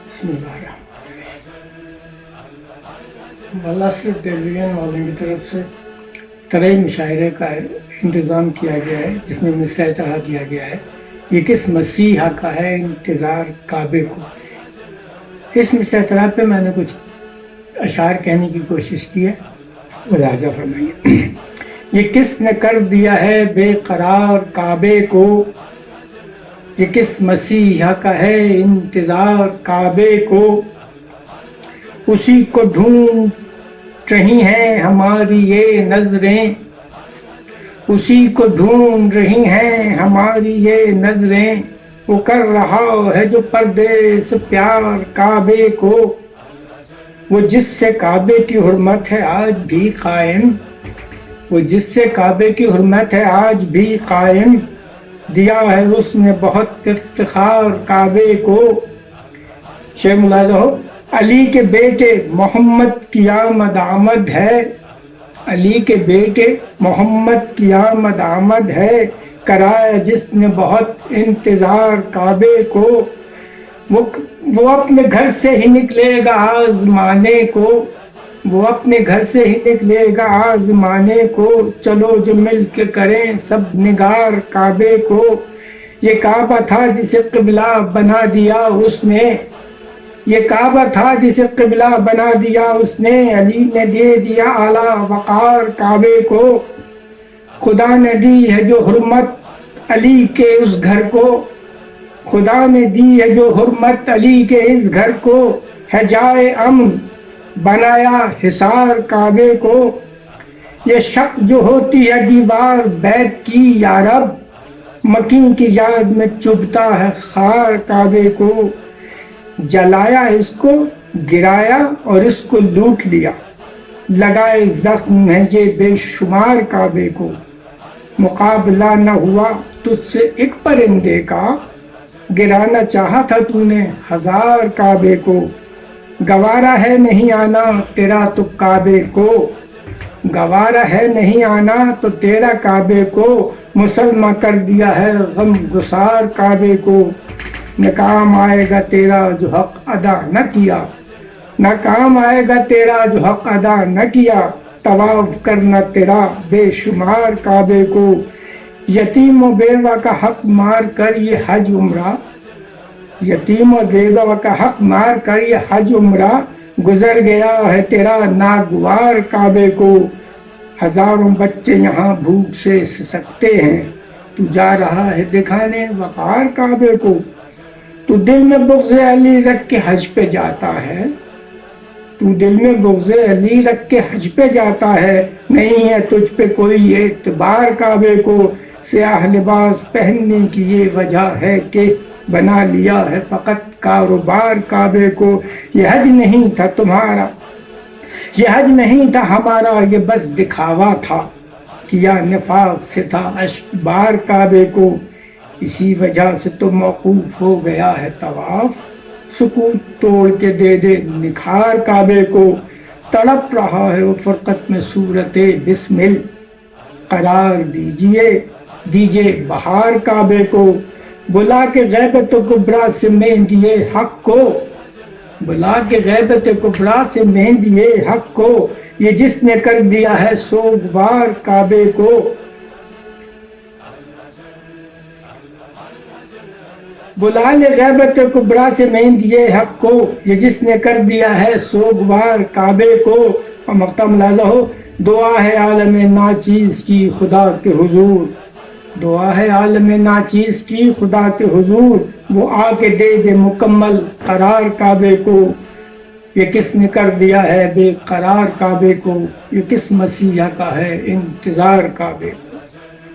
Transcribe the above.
بسم اللہ واللہ صرف ٹیلیویژن والوں کی طرف سے طرح مشاعرے کا انتظام کیا گیا ہے، جس میں مصرع طرح دیا گیا ہے، یہ کس مسیحا کا ہے انتظار کعبے کو۔ اس مصرع طرح پہ میں نے کچھ اشعار کہنے کی کوشش کی ہے، ملاحظہ فرمائیے۔ یہ کس نے کر دیا ہے بے قرار کعبے کو، یہ کس مسیحا کا ہے انتظار کعبے کو، اسی کو ڈھونڈ رہی ہیں ہماری یہ نظریں، اسی کو ڈھونڈ رہی ہیں ہماری یہ نظریں، وہ کر رہا ہے جو پردے سے پیار کعبے کو، وہ جس سے کعبے کی حرمت ہے آج بھی قائم، وہ جس سے کعبے کی حرمت ہے آج بھی قائم، دیا ہے اس نے بہت افتخار کعبے کو۔ شعر ملاحظہ ہو، علی کے بیٹے محمد کی آمد آمد ہے، علی کے بیٹے محمد کی آمد آمد ہے، کرایا جس نے بہت انتظار کعبے کو، وہ اپنے گھر سے ہی نکلے گا آزمانے کو، وہ اپنے گھر سے ہی نکلے گا آزمانے کو، چلو جو مل کے کریں سب نگار کعبے کو۔ یہ کعبہ تھا جسے قبلہ بنا دیا اس نے، یہ کعبہ تھا جسے قبلہ بنا دیا اس نے، علی نے دے دیا اعلیٰ وقار کعبے کو، خدا نے دی ہے جو حرمت علی کے اس گھر کو، خدا نے دی ہے جو حرمت علی کے اس گھر کو، ہے جائے امن بنایا حصار کعبے کو، یہ شک جو ہوتی ہے دیوار بیت کی یارب، مکین کی یاد میں چبھتا ہے خار کعبے کو، جلایا اس کو گرایا اور اس کو لوٹ لیا، لگائے زخم ہے یہ بے شمار کعبے کو، مقابلہ نہ ہوا تجھ سے ایک پرندے کا، گرانا چاہا تھا تو نے ہزار کعبے کو، گوارا ہے نہیں آنا تیرا تو کعبے کو، گوارا ہے نہیں آنا تو تیرا کعبے کو، مسلمہ کر دیا ہے غم گسار کعبے کو، نہ کام آئے گا تیرا جو حق ادا نہ کیا، نہ کام آئے گا تیرا جو حق ادا نہ کیا، طواف کرنا تیرا بے شمار کعبے کو، یتیم و بیوہ کا حق مار کر یہ حج عمرہ، یتیم و بیوہ کا حق مار کر یہ حج عمرہ، گزر گیا ہے تیرا ناگوار کعبے کو، ہزاروں بچے یہاں بھوک سے سسکتے ہیں، تو جا رہا ہے دکھانے وقار کعبے کو، تو دل میں بغض علی رکھ کے حج پہ جاتا ہے، تو دل میں بغض علی رکھ کے حج پہ جاتا ہے، نہیں ہے تجھ پہ کوئی اعتبار کعبے کو، سیاہ لباس پہننے کی یہ وجہ ہے کہ بنا لیا ہے فقط کاروبار کعبے کو، یہ حج نہیں تھا تمہارا، یہ حج نہیں تھا ہمارا، یہ بس دکھاوا تھا، کیا نفاق سے تھا اشبار کعبے کو، اسی وجہ سے تو موقوف ہو گیا ہے طواف، سکوت توڑ کے دے دے نکھار کعبے کو، تڑپ رہا ہے وہ فرقت میں صورت بسمل، قرار دیجئے بہار کعبے کو، بلا کے غیبت کبریٰ سے مہندی حق کو، بلا کے غیبت کبریٰ سے مہندی حق کو، یہ جس نے کر دیا ہے سوگوار کعبے کو، بلا لے غیبت کبریٰ سے مہندی حق کو، یہ جس نے کر دیا ہے سوگوار کعبے کو۔ اور مقطع ملاحظہ ہو، دعا ہے عالم ناچیز کی خدا کے حضور، دعا ہے عالم ناچیز کی خدا کے حضور، وہ آ کے دے دے مکمل قرار کعبے کو، یہ کس نے کر دیا ہے بے قرار کعبے کو، یہ کس مسیحا کا ہے انتظار کعبے کو۔